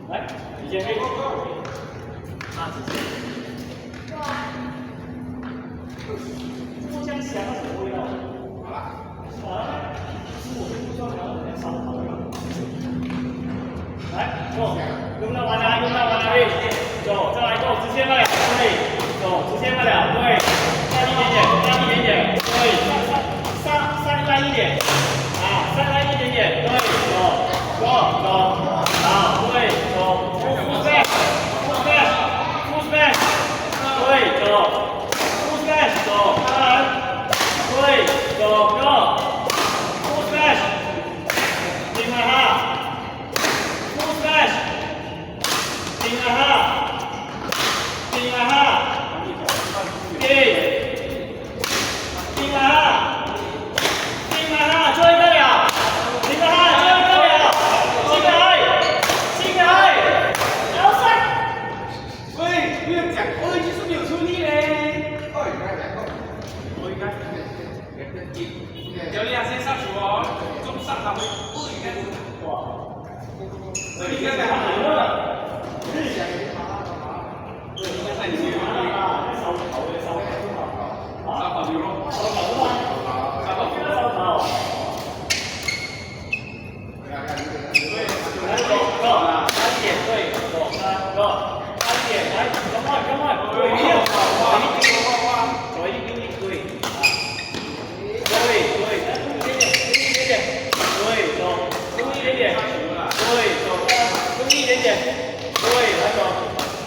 来，你先黑。啊，直接。我这样想是不会的。好了。好了。是我们不需要聊的，少讨论。来，走，用到完了，用到完了，对，走，再来，走，直线慢了，对，走，直线慢了，对，上一点点，上一点点，对，上来一点，啊，上来一点点，对，走，好，对，走 ，full back，对，走 ，full back，走，当然，对，走 ，go，full back，进来哈。进来哈，进来哈，进来哈，进来哈，最后一个了，进来哈，最后一个了，进来，然后上。喂，没有讲，就是没有出力嘞。我应该，教练先上球哦，中上他会不应该是哇，这应该在哪里了？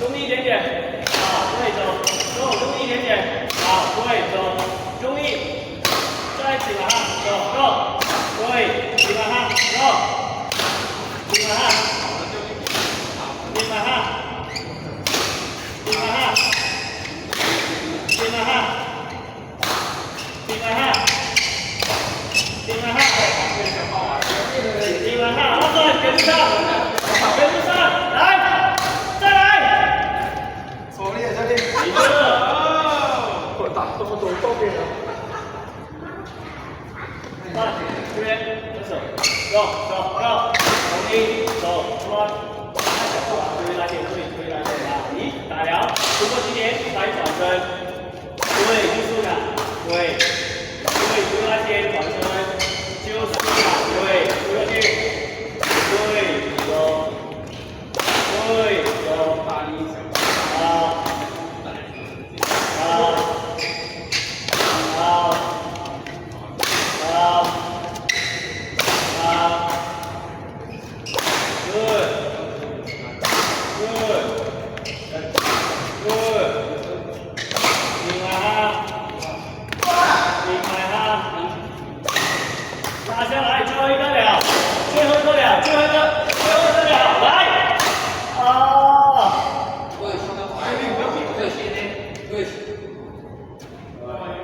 用力一点点，啊，对，走，用力一点点，啊，对，走，用力，再起来哈，走，对，起来哈，走，起来哈，起来哈，起来哈，起来哈，起来哈，起来哈，起来哈，好走，跟不上，跟不上，来。我打这么多照片了。来，这边，分手，走，同意，走，出来，推来点，推来点啊！咦，打量，突破起点，来转身，对，就是的，对，推来点，转身，就是的，对，推过去，对，走，对，走，大力一下，好。拿下来，最后一个了，最后一个了，来！啊！对，说的好，对，现在对。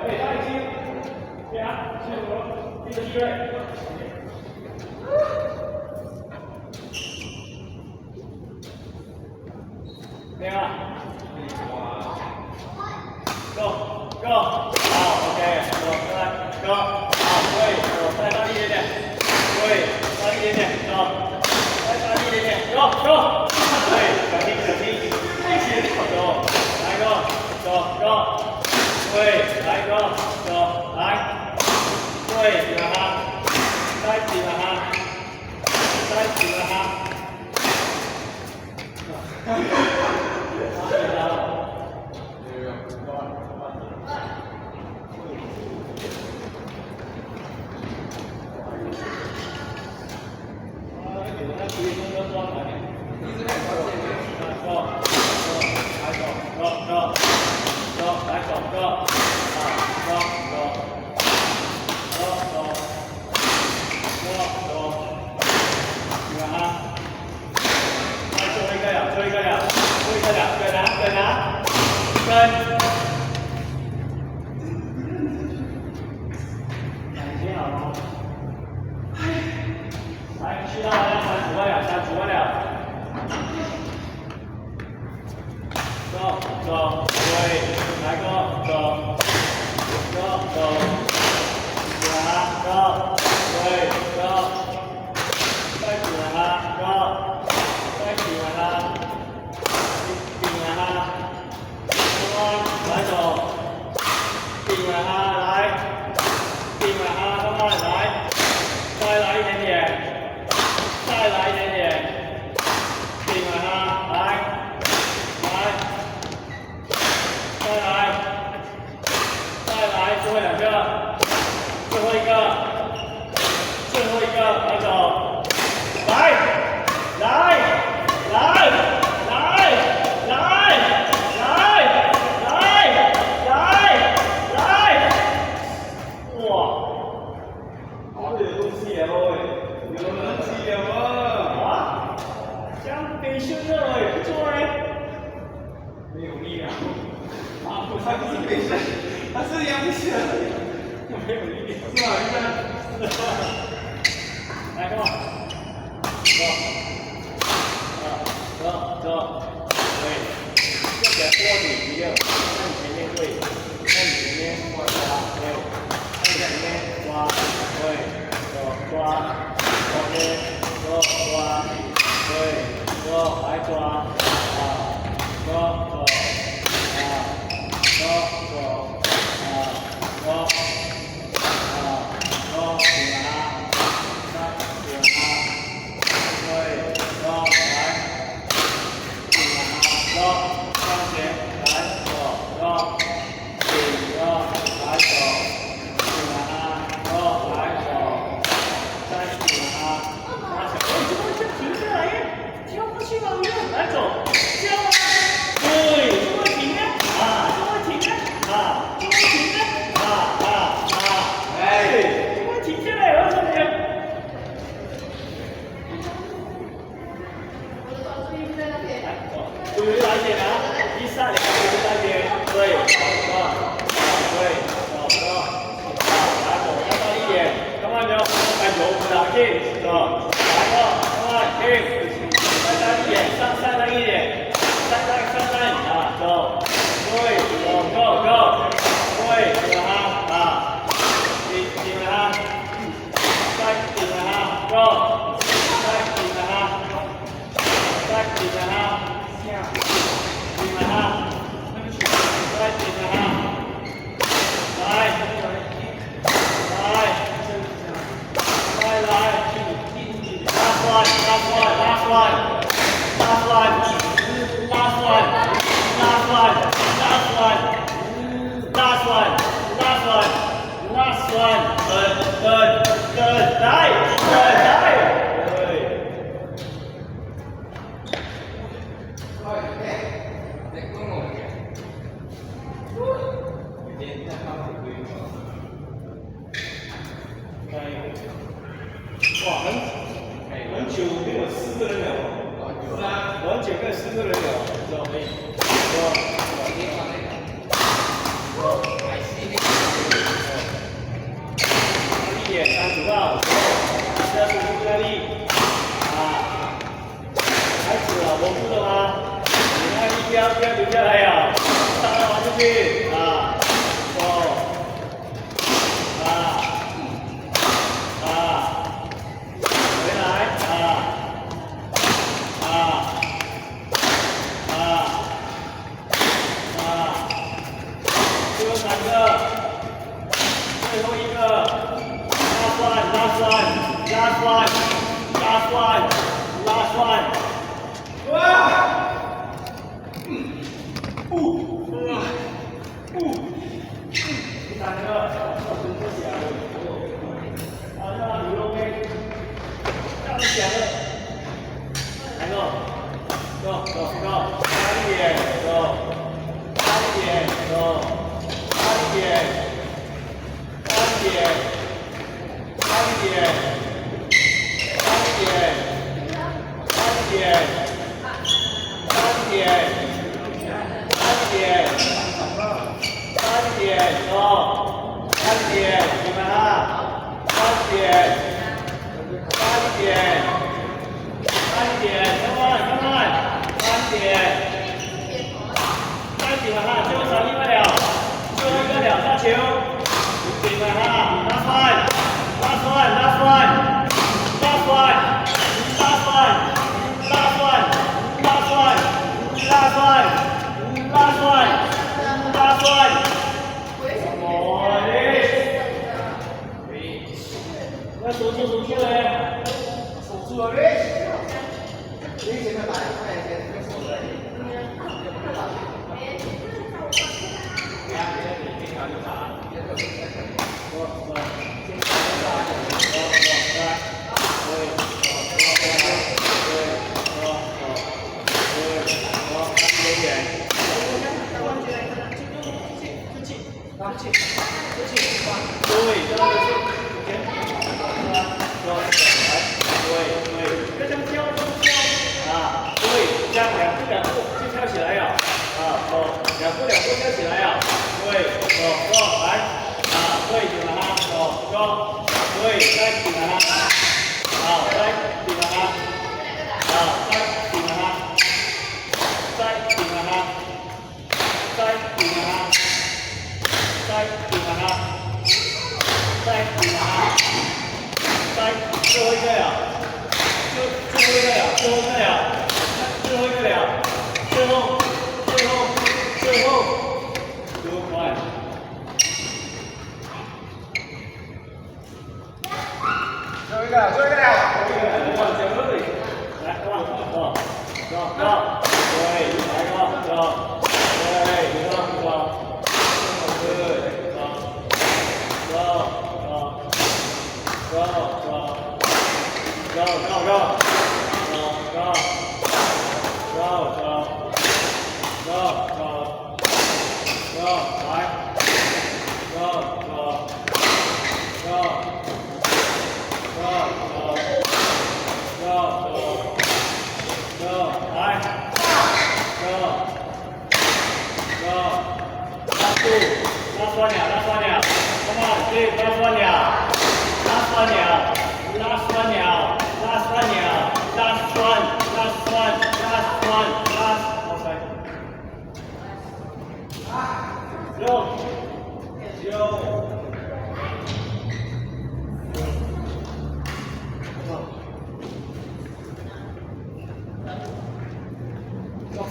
对，大力气，对啊，这个机会。对啊。Go，好 ，OK， 走，再来 ，Go， 好，对，走，再大力一点点，对，大力一点点，走，再大力一点点 ，Go， 对，小心，走，来 Go， 对，来 Go， 走，来，对，起来哈，再起来哈，来，去到3组了，3组了。走，对，来个。3点了哈，最后场地快了，最后一个了，下球。对，这样就是，OK，对，这样跳，啊，对，这样两步就跳起来了，走，两步跳起来了，对，走，来，对，顶了哈，走，对，再顶了哈，再顶了哈，再顶了哈，再顶了哈，再顶了哈，再顶了哈，再顶了哈，再最后一个了，最后一个了，最后一个了，最后一个了，最后，多快！最后一个，最后一个了。来，走，对，来个，走，对，一个，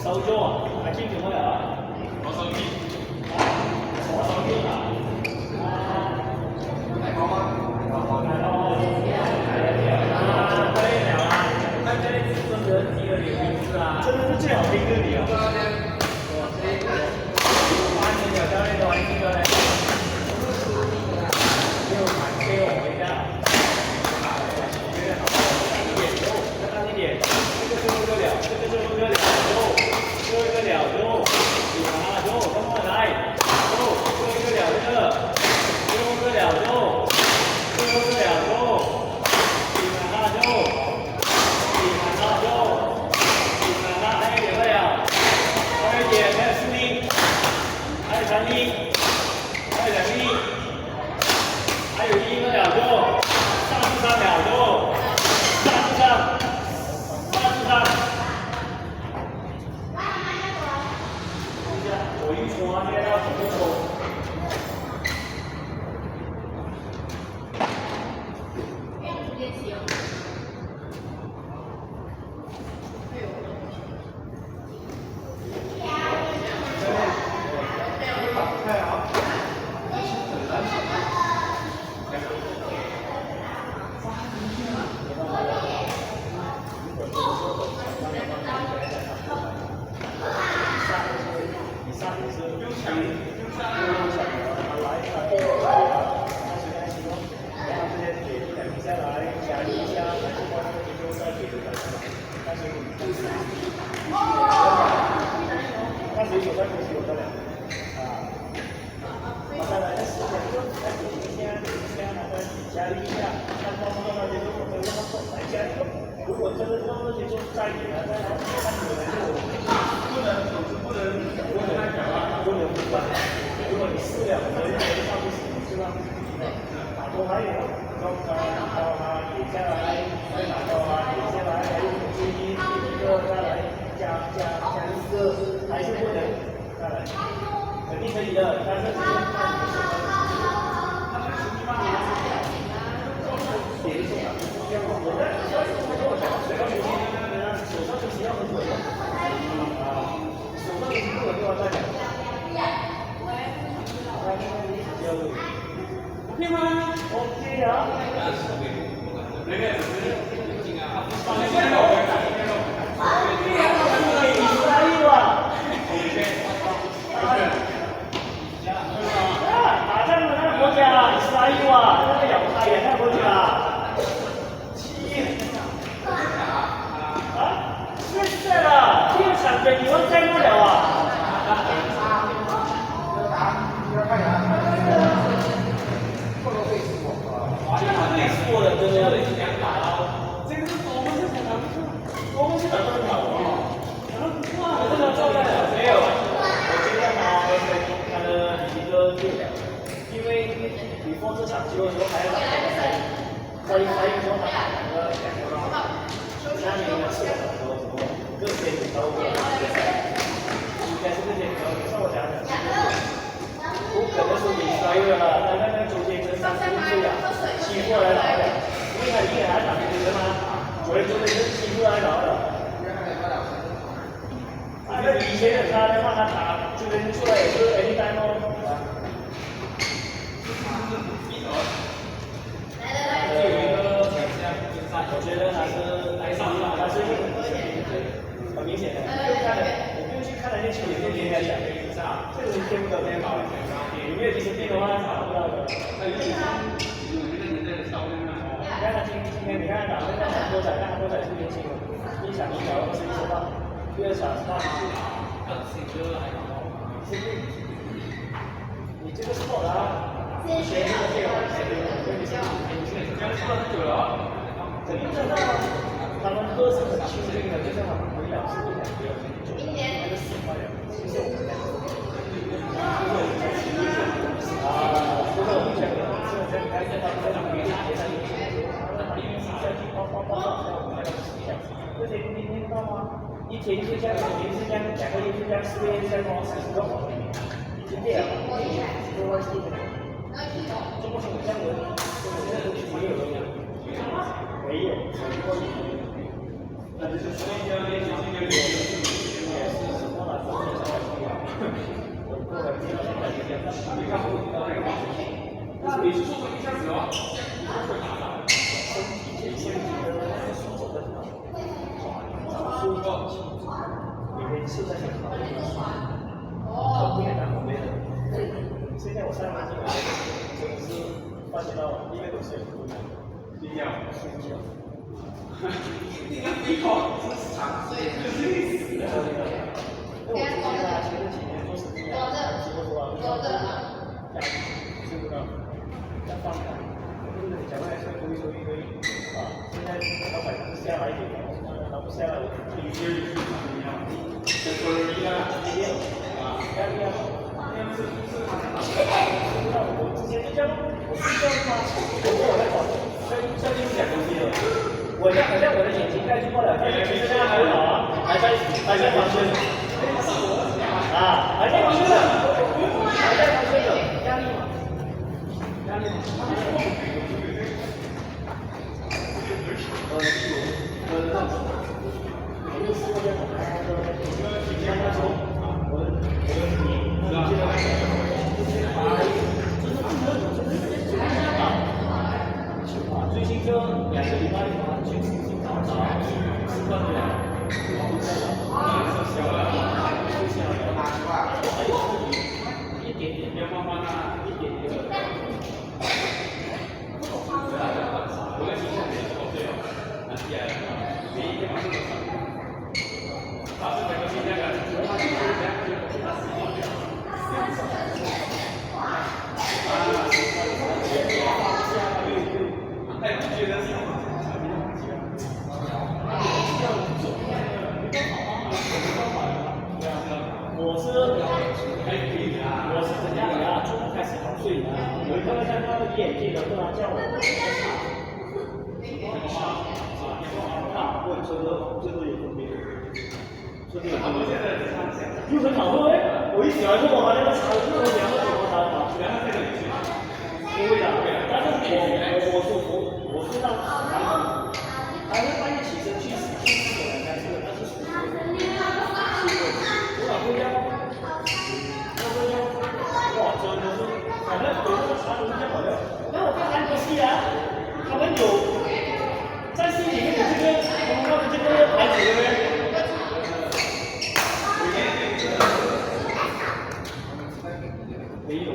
手咗啊，係邊條開啊？我手機。我手機啊？係講嗎？真的是最好聽嘅你啊！如果真的这种东西就在你了，再来看你们就不能不办。如果你试了，可能上不行，是吧？打多还有，然后拿到它点下来，再拿到它点下来，还有注意点一个再来加一个，还是不能再来，肯定可以的，但是只能看你的手点一下，手上就需要很稳手上不稳就要再讲。OK 吗 ？OK 啊。那个只是打仗的那个国家，以色列啊，那个亚太也那个国家。是的，第二场比你们再不了啊！练了，因为比vor这场球的时候还要打在一说他打2个3年的4个小时的时候，这些比较我应该是这些比较像我讲的，不可能说你衰了，那中间跟3、4岁啊，欺负来打的，因为他一个还打别人嘛，我的中间是欺负来打的。那以前的他的话，他打这边出来也是 anytime 哦。我觉得他是很明显的，我不用去看那些球员练练讲，这个是天赋的变化。你没有及时变的话，打不到的。你看他今天，你看他打那场多彩，那多彩是年轻的，一场1秒21分钟，第2场3你这个是错的啊！学这个变化，肯定知道他们喝是很清净的，就像他们回养是不感觉那个习惯了，其实我们这个我们讲的，是在开始他们在打比赛，这些你听到吗？一天就这样，1年是这样，2个月就这样，4个月就这样，40个好，已经这样了，中国是这样，中国是这样的，现在都是没有了。没有，那就是说要练习这个也是什么了？说是什么？我过来听到现在这样，你看我那你是说一下子哦？身体的素质很好，说你每次在想考虑很不简单，我没的。现在我3年进来，真的是发觉到一个东西很不一样。睡觉，你看鼻孔是长，就是你死了。我之前啊，前几年做生意啊，结果说啊，睡不到，要放开。就是讲话是推啊，现在老板下来一点，他不下来，就一个月就说一个1年啊，压力啊，这样是我之前就这样，我睡觉吗？我没有在管。这就是讲东西了。我像好像我的眼睛盖住了，但是其实现在还好啊，还在防身。啊，还在防身的，还在防身的，压力嘛，压力嘛。我就说这种，像那时候最近这2个礼拜去找吃饭的呀，一点点，要慢慢啊，一点点。我在新疆也是对哦，那起来了，每一天晚上都上。他是整个新疆人，他就是这样，就他死掉。哎，你觉得是？我是怎样的啊？中午开始早睡的，有一个像他的眼镜的，对吧？叫我。啊，我这个有分别，这个有分别。又很好喝哎！我一起来后，我把那个茶就2个怎么茶嘛，2个这个也是。不会的，但是我是让还会半夜起身去吃点来吃的，但是属于我老公家，哇，真的是，反正有那个茶楼就好了。那我看韩国戏啊，他们有在戏里面有这个他们这个牌子的呗。没有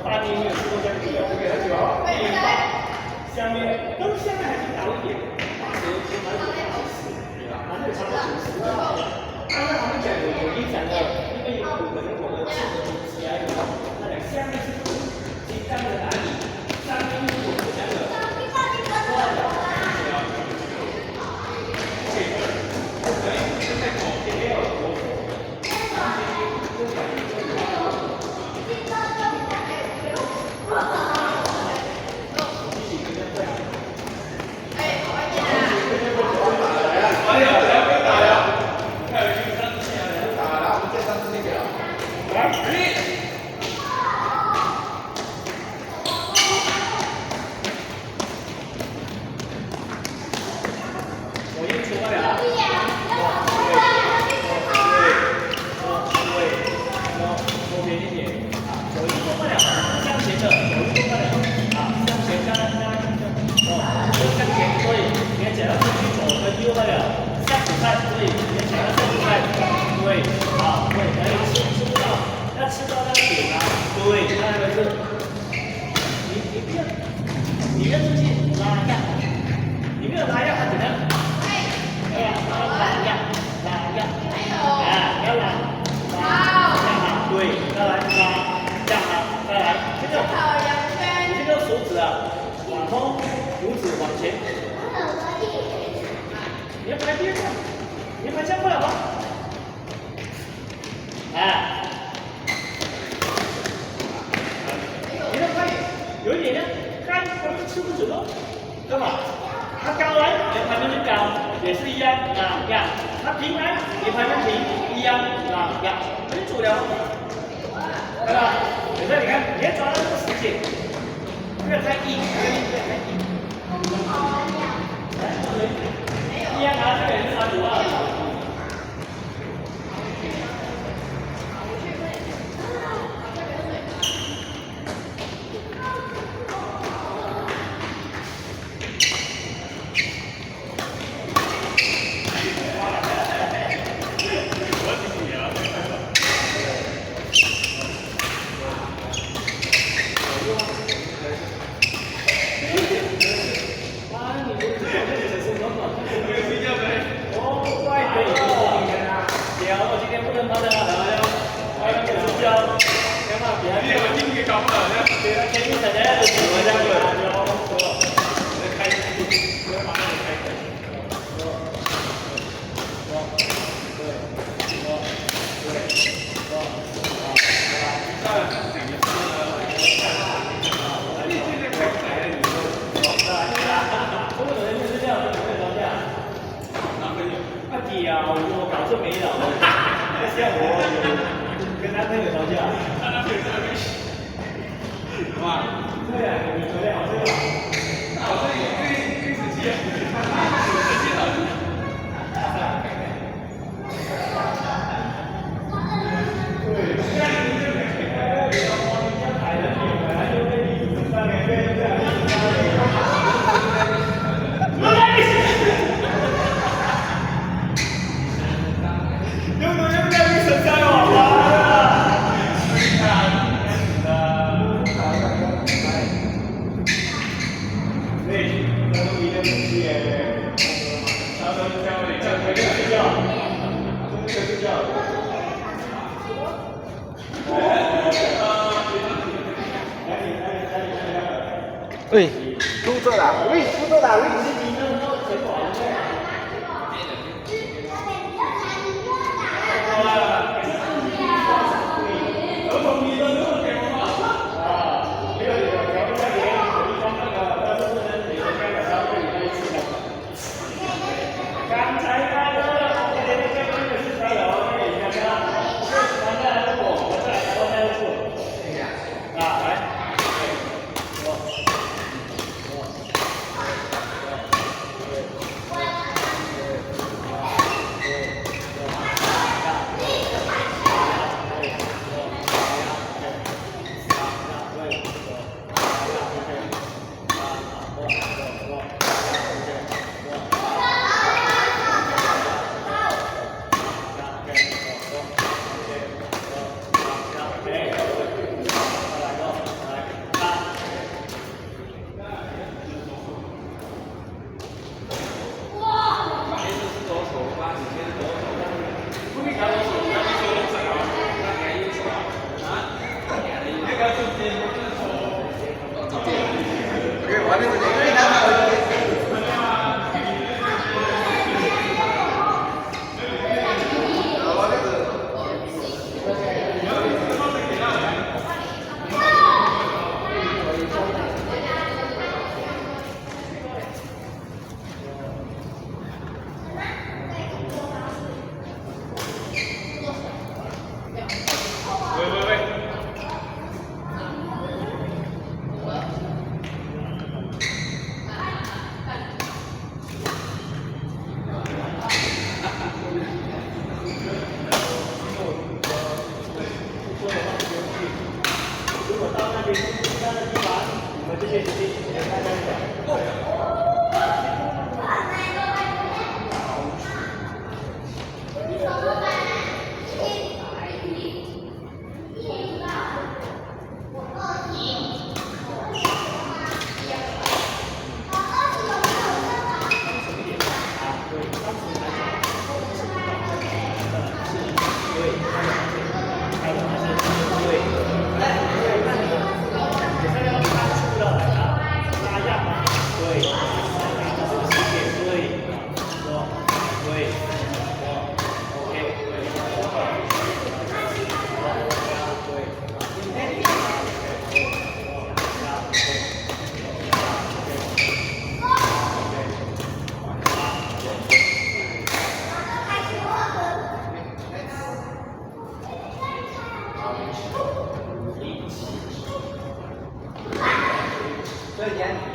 ，8年没有吃过这样子的，这个很久啊。下面都是下面还是小一点，80其实蛮有80，蛮有差不多90。但是他们讲有影响的。我一出来啊。左边一点啊，左一过不了，向前的左一过不了啊，向前向向前，所以你想要出去左跟右不了，向左看，所以你想要向左看，对，好，对，可以吃不到，要吃到那个点啊，对，那个是，你不要出去拉一下，你没有拉一下，它怎样？哎呀，拉一下，要拉。对，再来拉，这样啊，再来，这个，你这个手指啊，往后，拇指往前，你要拍第二下，你拍下不了吗？哎，你要拍，有一点呢，看吃不准哦，对吧？它高来，你拍上去高，也是一样啊，呀，它平来，你拍上平，一样啊，呀，很主了。对吧？可是你看，你要抓到这个时间，不要太硬，不要太硬。一样啊，这个也是3.5。我搞这没了，像我有跟男朋友吵架，哇，对啊，你昨天好这个，好这个生气啊，生气了。对，像你这个人家摆的脸本来就被你子上面被这样。喂，工作啦，喂，工作啦，喂。这烟。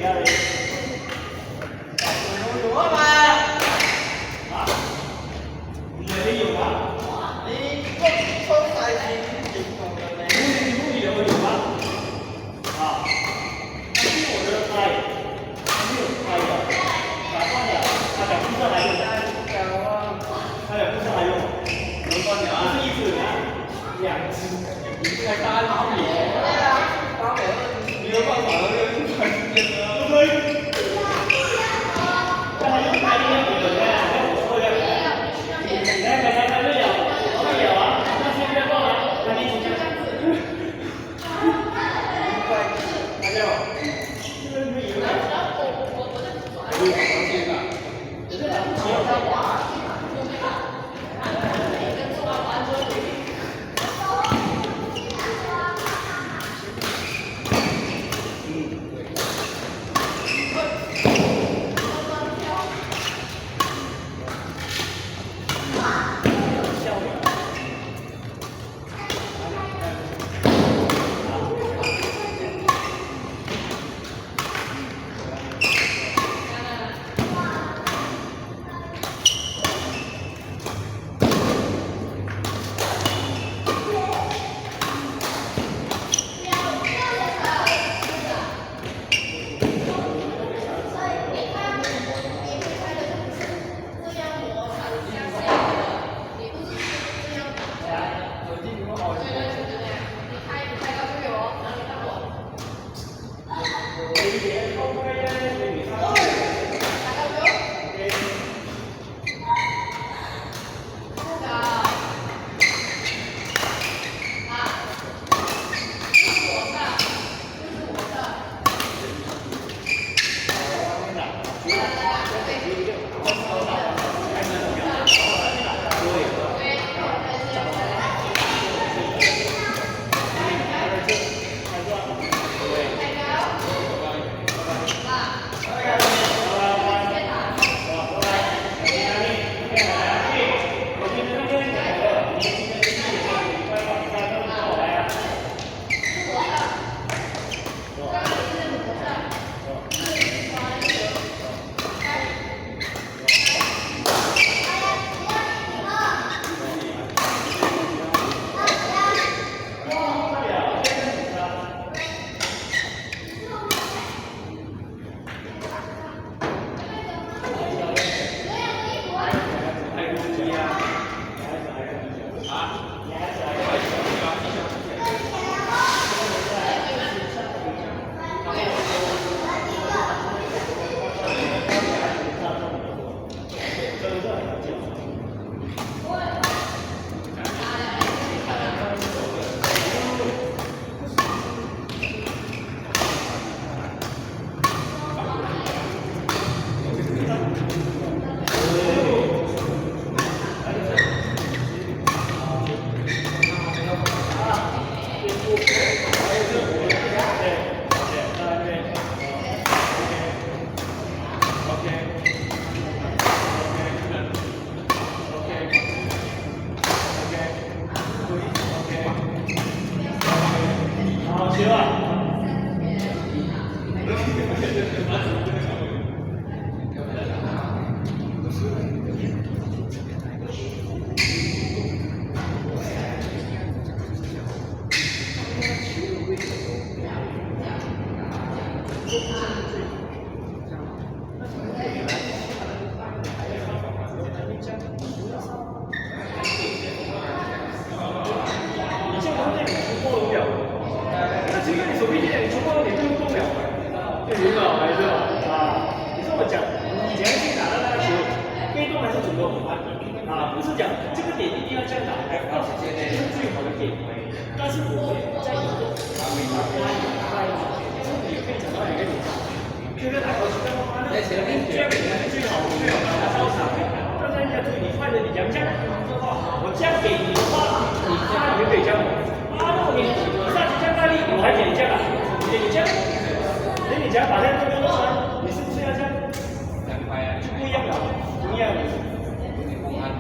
那里。有啊嘛？啊？你那里有吗？你个冲大钱运動嘅咩？你不有有吗？啊？但是我的拍没有拍的，打断的，他讲不上来用，他讲不上来用，能断的啊？是一只两只，你才打哪里？打我，你有辦法了，就短時間了。不可以。但他用拍的那个本来要我说的，来，对了，对了啊，那现在过来，那你请讲。大家好，这个你们以为？对，放心吧。这个不行，他滑。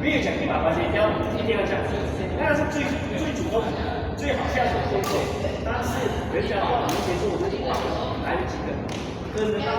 没有奖励爸爸先要一定要这样，那是最主动、最好下手的动作。但是人家话没结束，我就来了几个，跟着他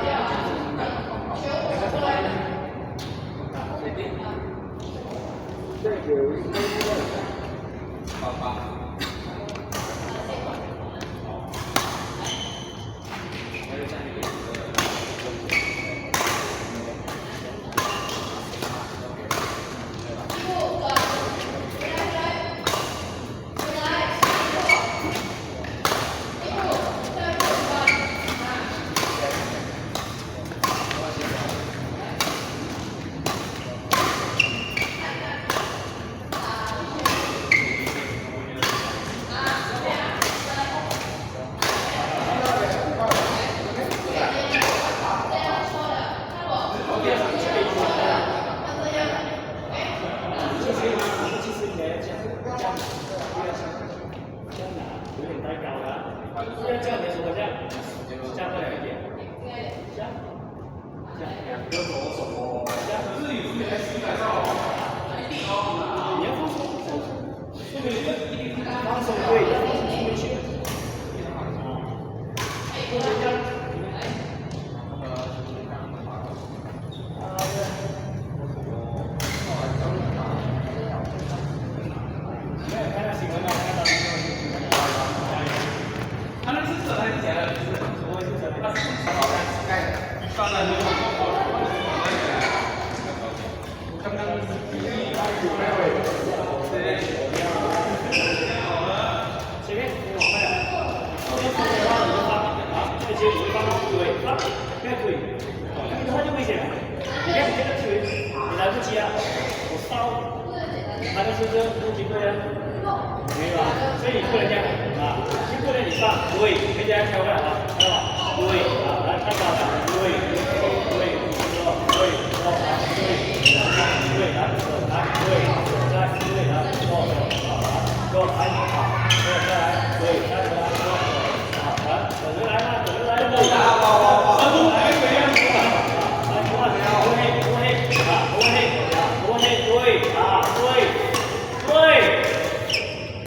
前面你往快点，后面出的话你就放，啊，这个结果就放对，放，不要推，这个他就危险了。你看你这个推，你来不及啊，我烧，那个是不是攻击过呀？没有吧？所以你不能这样啊，你不能你放，对，跟大家跳过来啊，知道吧？对，啊，来看到了，对，对，对，对，对，来，来，对，再对，来，走，走，来，好，再来，对，再来，走，好，来，等着来嘛，等着来，对，来，来，对呀，来，不怕谁啊？不黑，不黑，啊，不黑，啊，不黑，对，啊，对，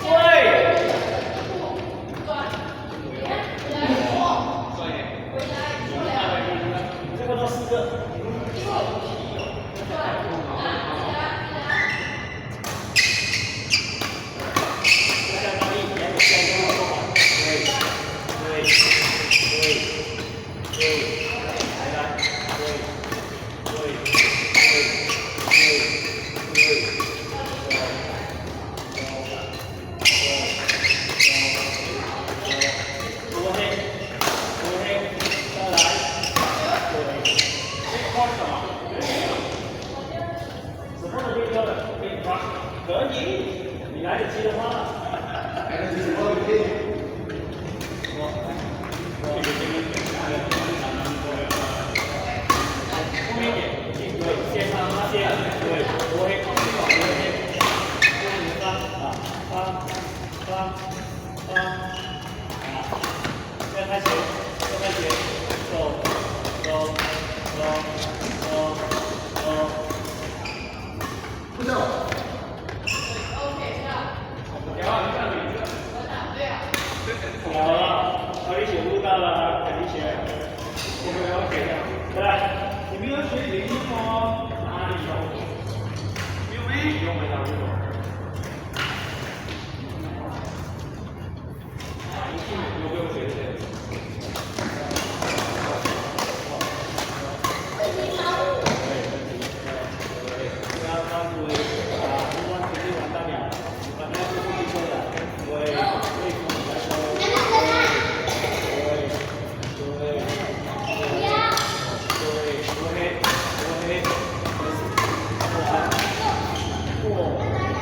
对。这个都4个。相当于连着相当的做法，对，对，对，对，来，对，对，对，对，对。多黑，多黑，再来，对，这靠什么？什么都可以跳的，可以抓，可以，你来得及的话，后面一点，对，先上那些，对，多黑，多黑，多黑，翻，再开始，再开始，走，走，走，走，走。不是。好了，考虑写录到了，肯定写。我们要写的，来，你们要学零吗？哪里有？有没有没打过？有没有学的？不要抓住啊！不光直接玩大鸟，把它做动作的，对，对，来收，对，对，对，多黑，多黑，过来，过。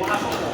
对，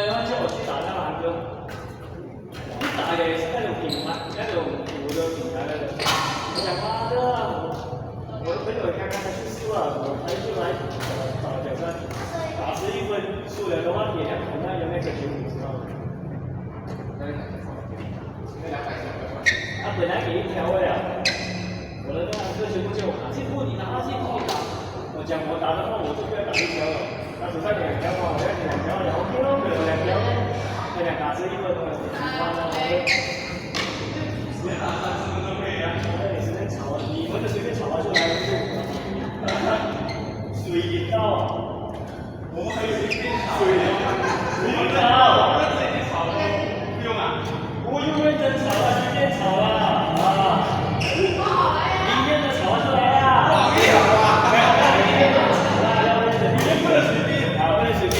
然后叫我去打那个韩哥，一打也是那种品牌，那种古的品牌那种。我想妈的，我的朋友看看他去输了，我还是来打挑战，打11分，输了的话也要看他有没有95，知道吗？他本来给1条位啊，我的那个全部就我拿，进步你拿，进步你打。我讲我打的话，我就不要打1条了。他手上2条嘛，我要2条，然后给我2条，这两打11分的，妈的，你随便炒啊，你们的随便炒啊就来了就，水引到，我们还有随便炒，水引到，我们随便炒的，不用啊，不用认真炒啊，随便炒啊，啊，明天的炒出来啊，不要啊，明天的炒啊，要认真，明天不能随便，好，不能随便，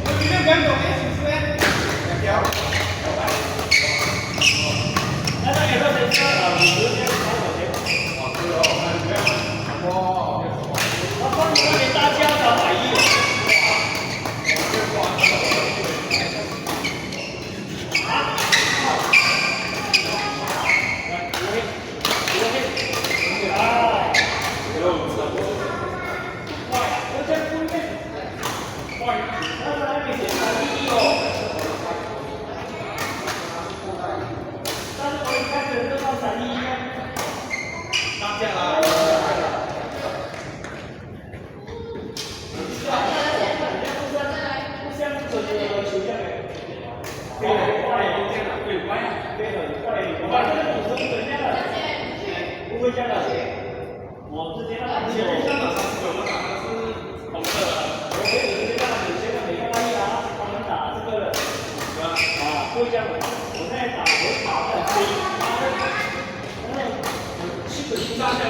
我随便管懂的，随便，2条。那他给到谁吃啊？50天3块钱。哇，对哦，哇，他帮你那边大家的100亿。我之前那个前面香港3个，我打的是红色的。我给你直接让你现在每个大一啊，他们打这个的，啊，不会这样的。我现在打的黑，基本上下来。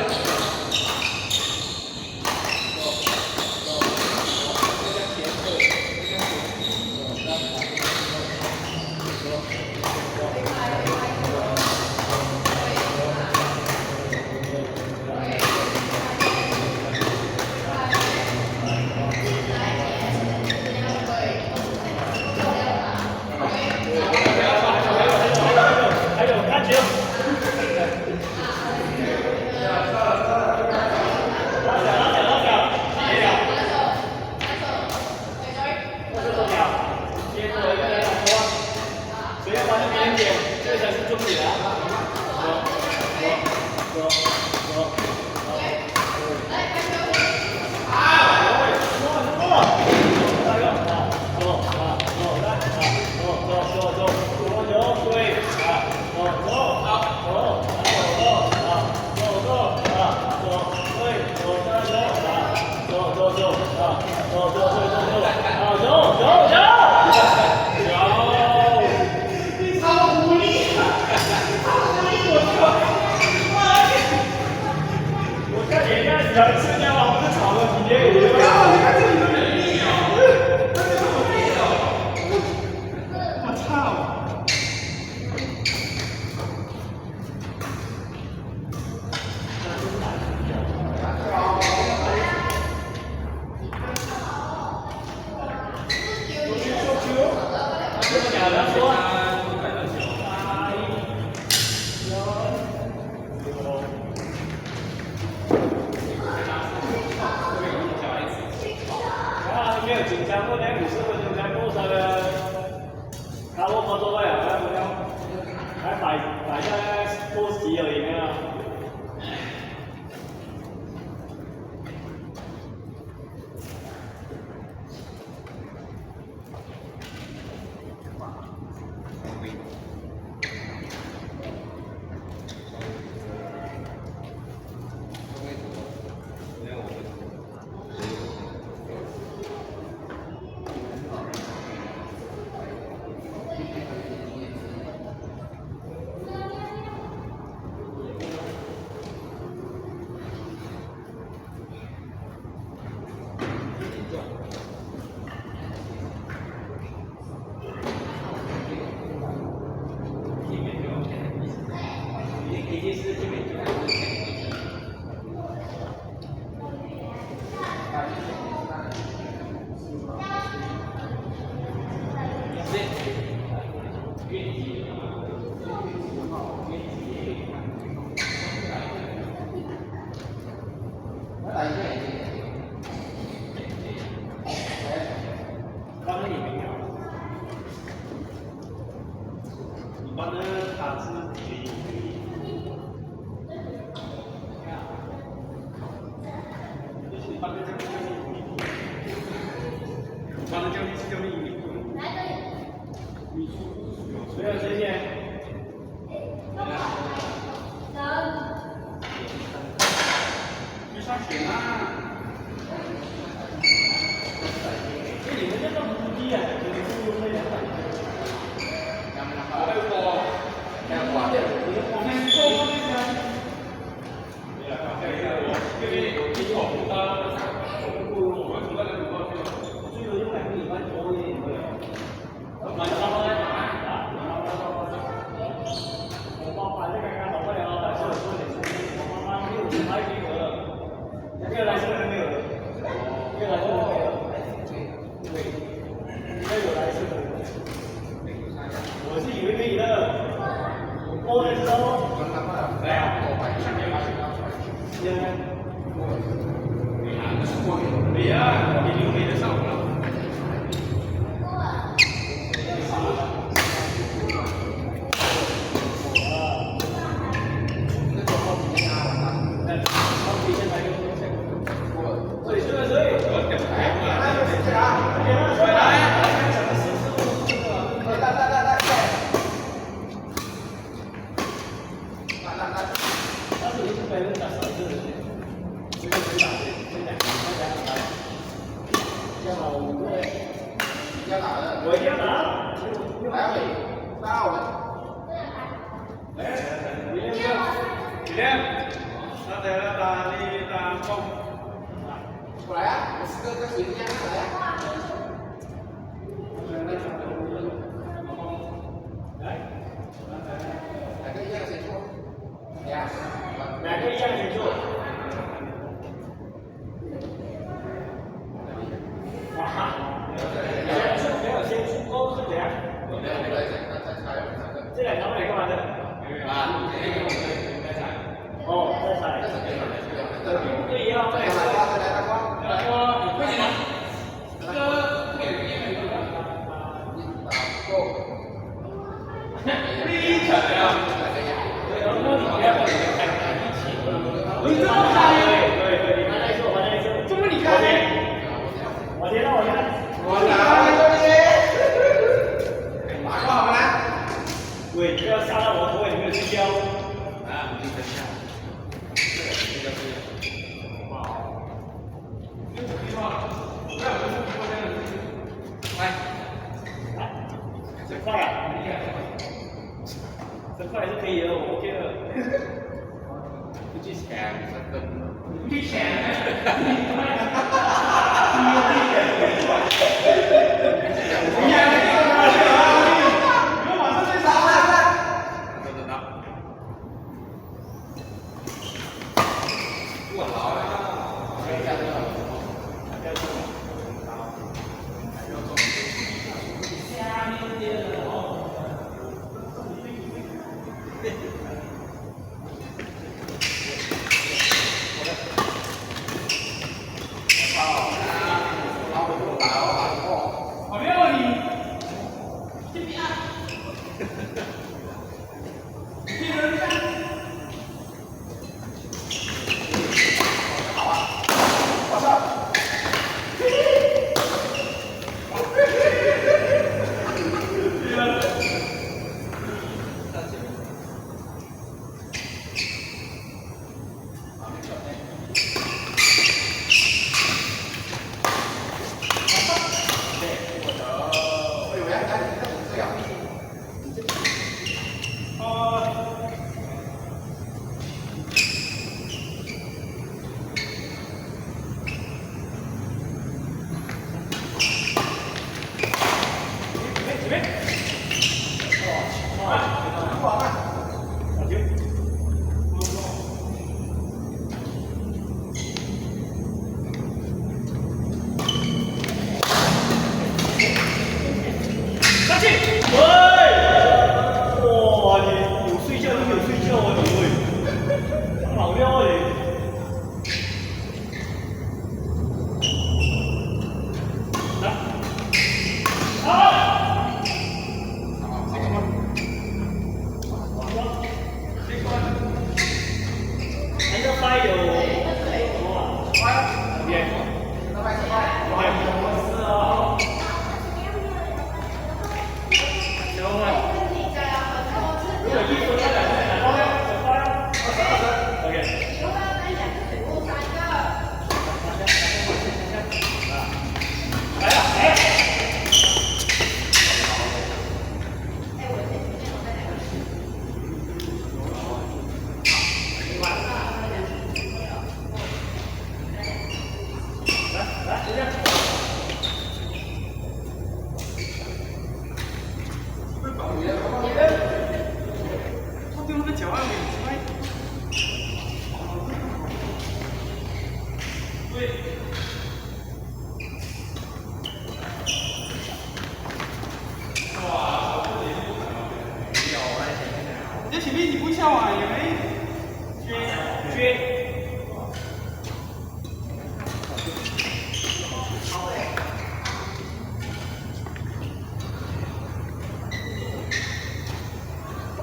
完了他自己。反正就是叫你。没有时间。去上学啦。哎，你们这个不低啊，你们是不是200？我们做那个。我是以为可以的，我播的时候，来啊，对呀，你留美的上不了。我一定要拿，几天？那在那打你打风。过来啊！我4个跟谁一样来啊？哪个一样谁做？谁啊？哪个一样谁做？哇！没有先出钩是怎样？这2条买干嘛的？哦，再踩。不可以啊！快点！快点！这个不给人家第1层呀。你这么看？对，你来一次，我来一次。这么你看？我先，我先。我拿这里，哪个好不啦？喂，不要杀到我头，你没有去教。啊，你等一下。真快啊！真快是可以的，我 OK 的。不去钱，不去钱。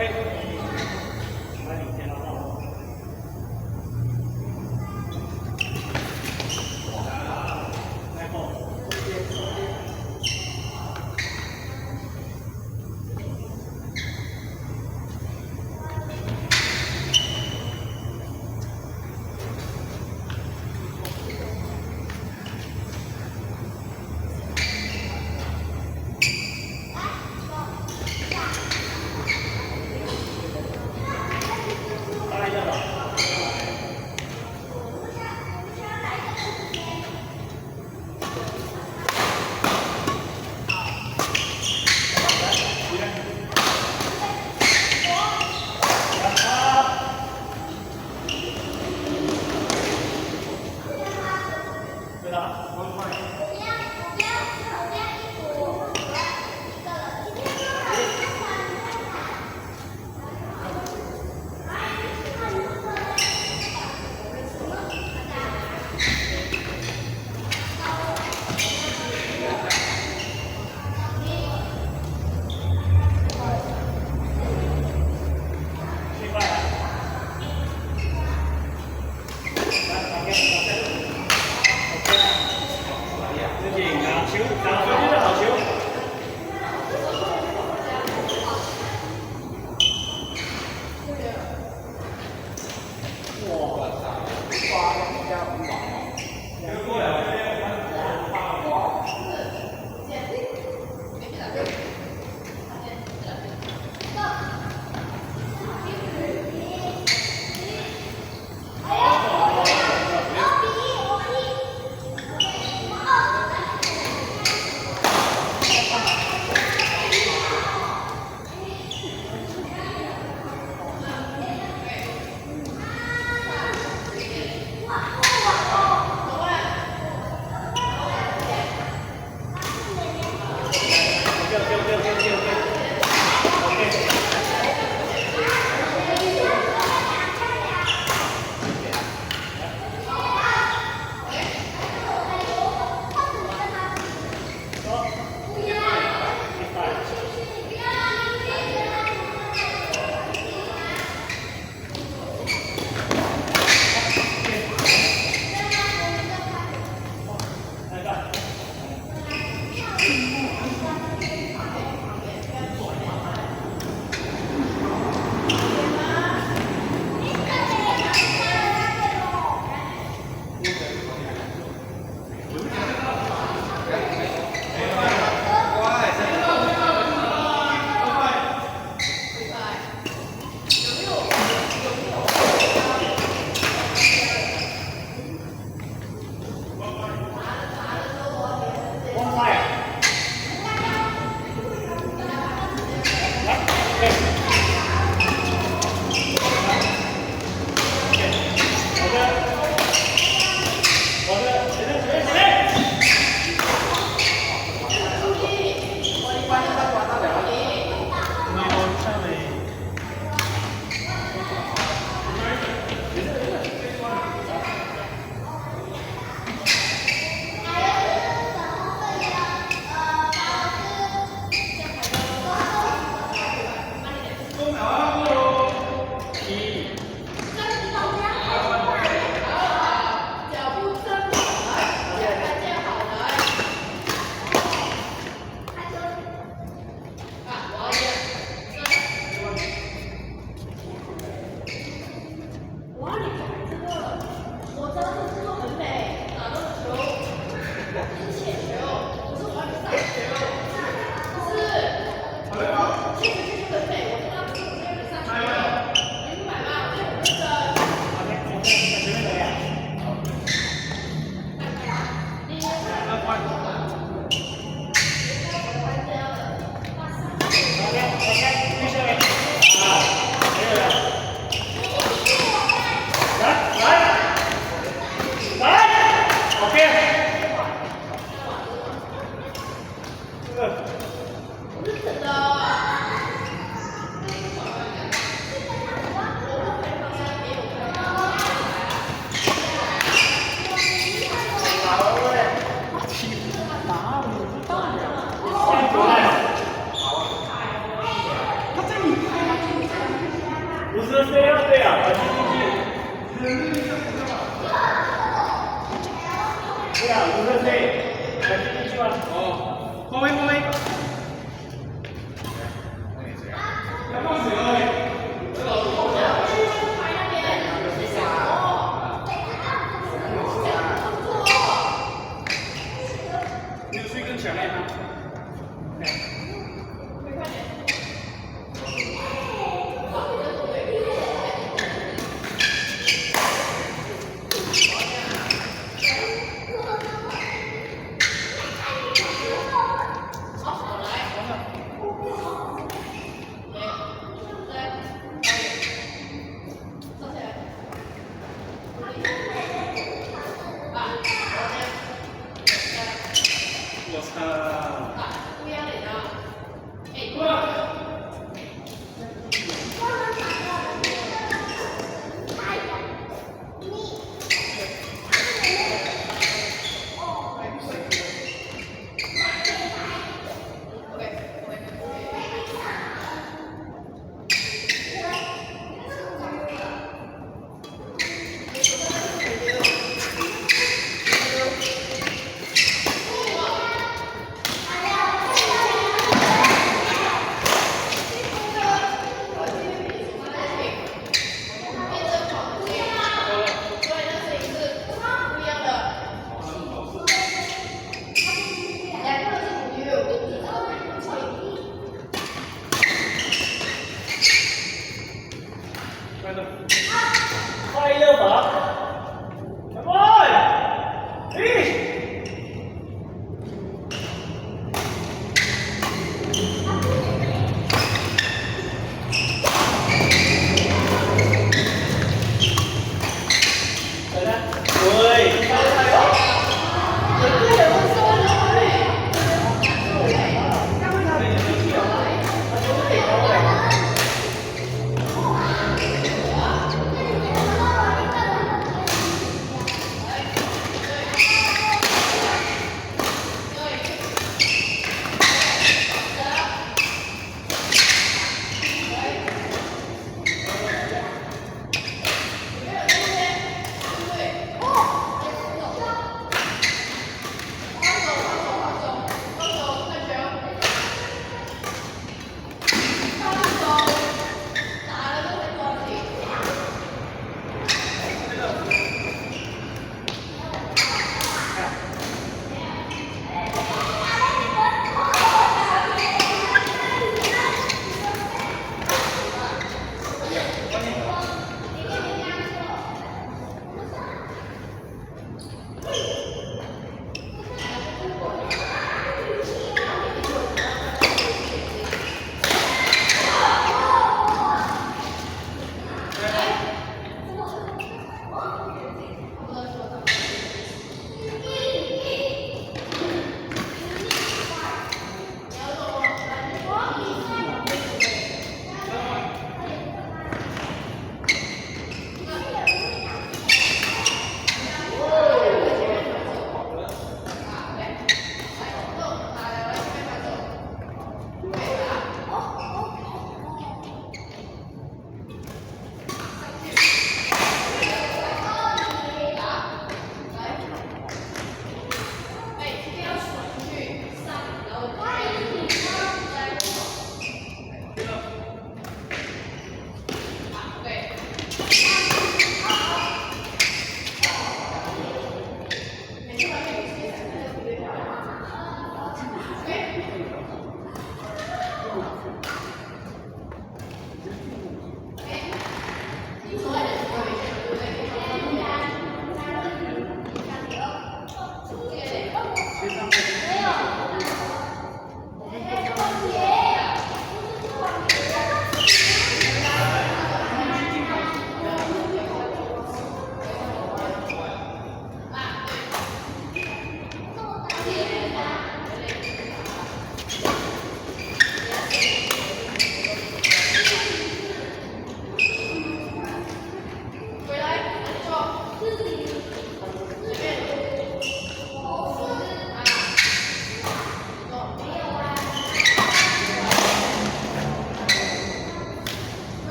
挥，把领先拉到。然后。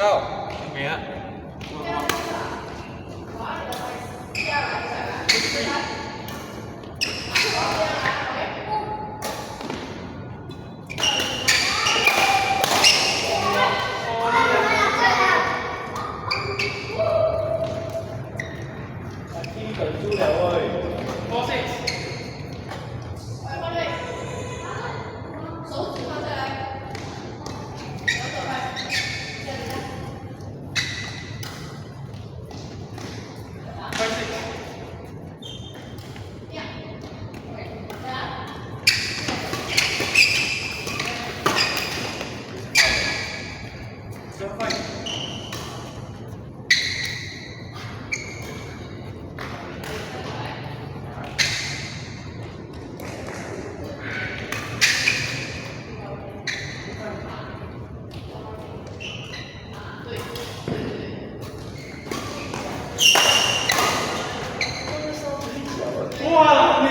เข้า 没了。基本输了喂。 4 6。手指放下来，手肘快，5 6。7 5。哇你！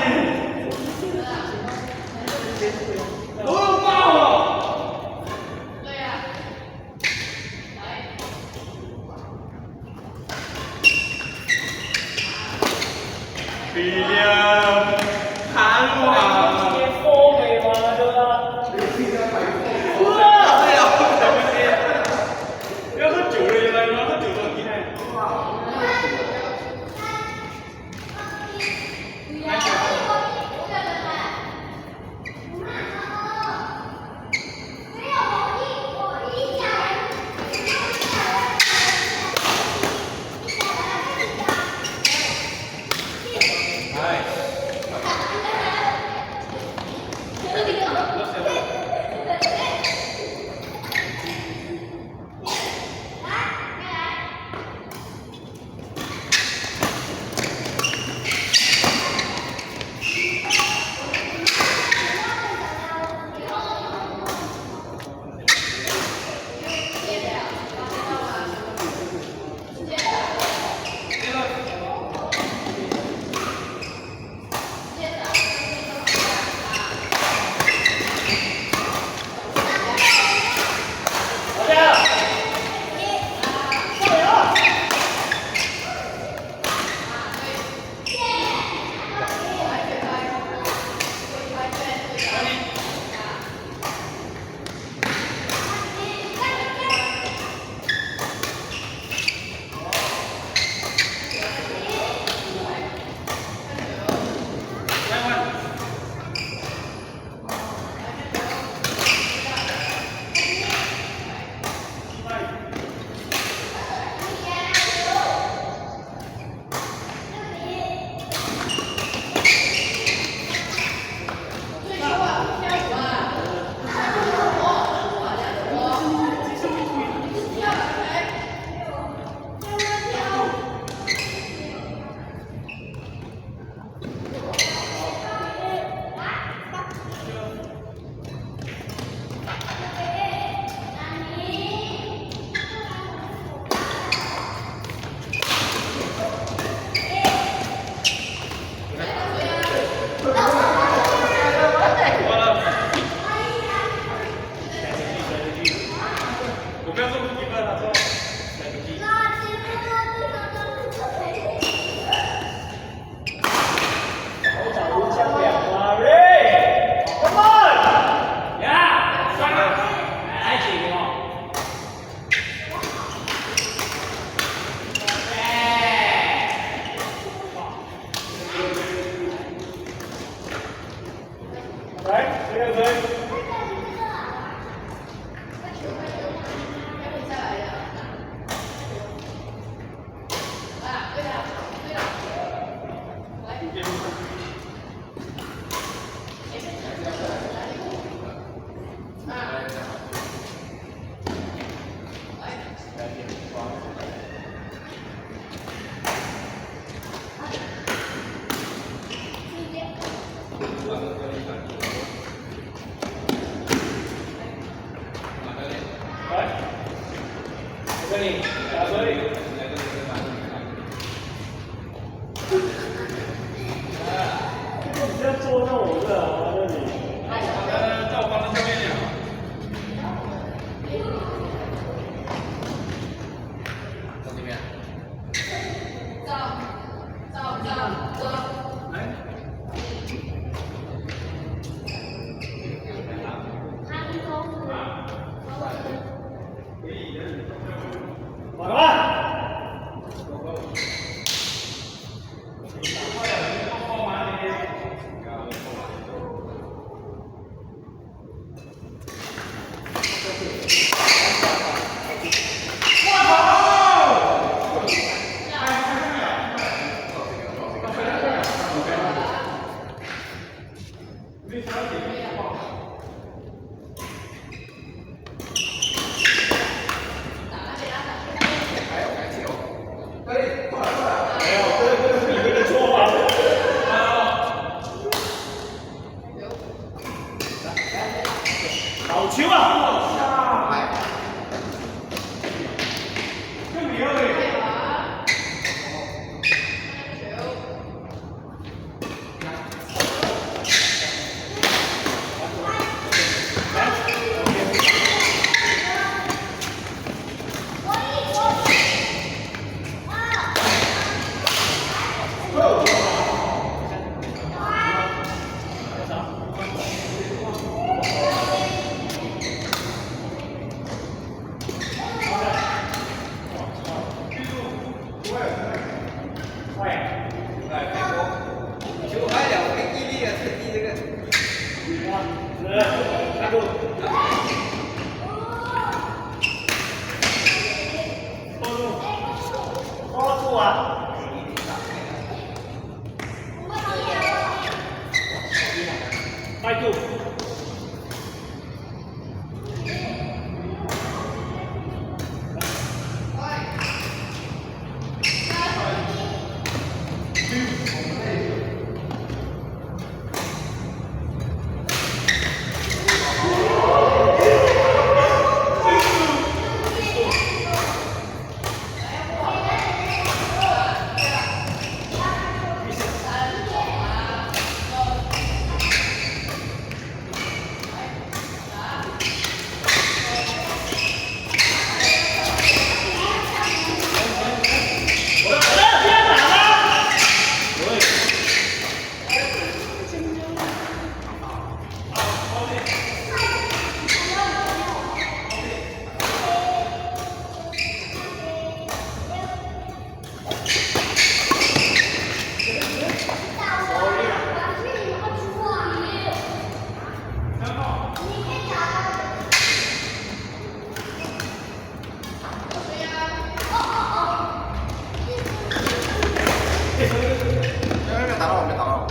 哦爆了！对呀，来，比亮，韩华。接波美嘛，对吧？对啊，要喝酒了，原来吗？喝酒都很厉害。我不要做几个了，做。这里，打这里。你在捉弄我是啊？这里。在我房子下面呀。误啊！快度！没打到，没打到。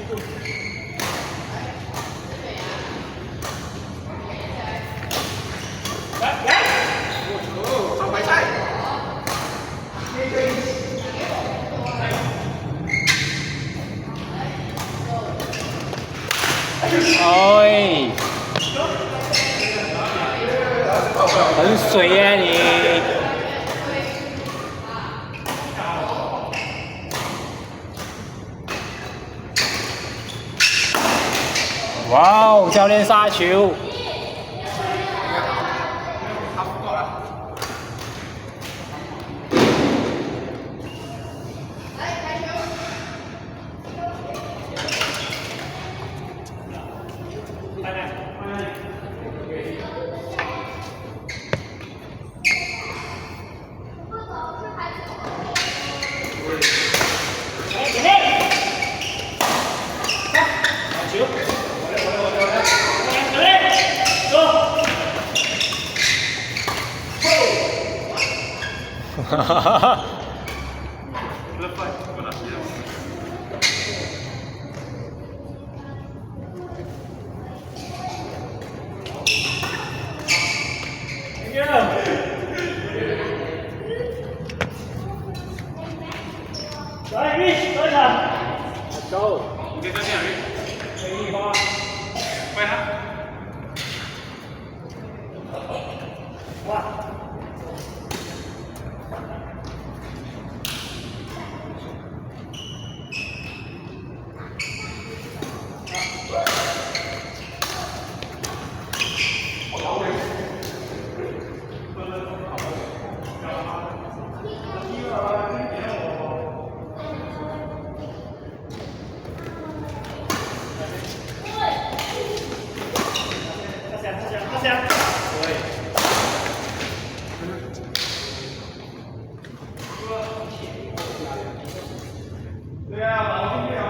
ต่อไปใช่ 哎，很水耶你。哇哦，教练杀球！哈哈哈哈。来，Rich，上场。Go。你跟这边可以吧？快他。哇！对啊，老兄弟啊。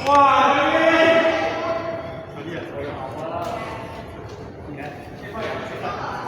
哇！可以啊，可以啊。你看，先放两个，先放。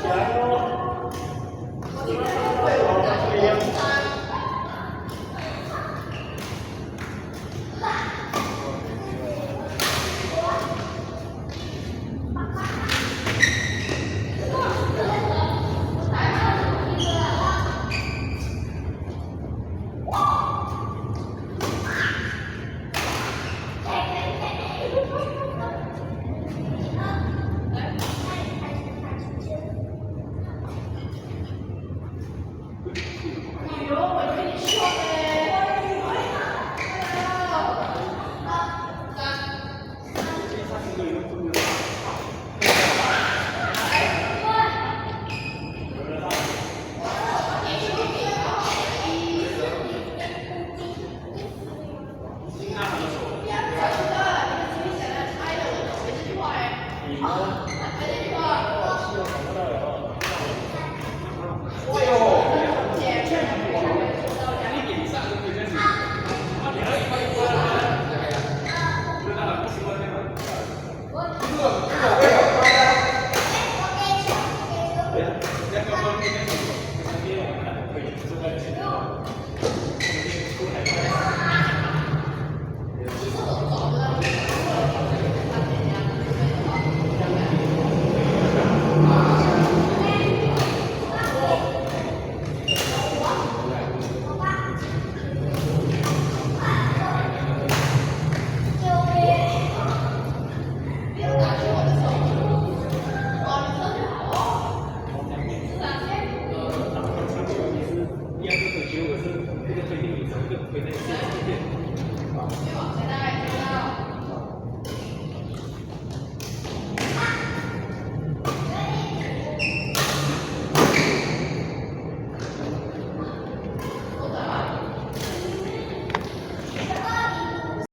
来喽！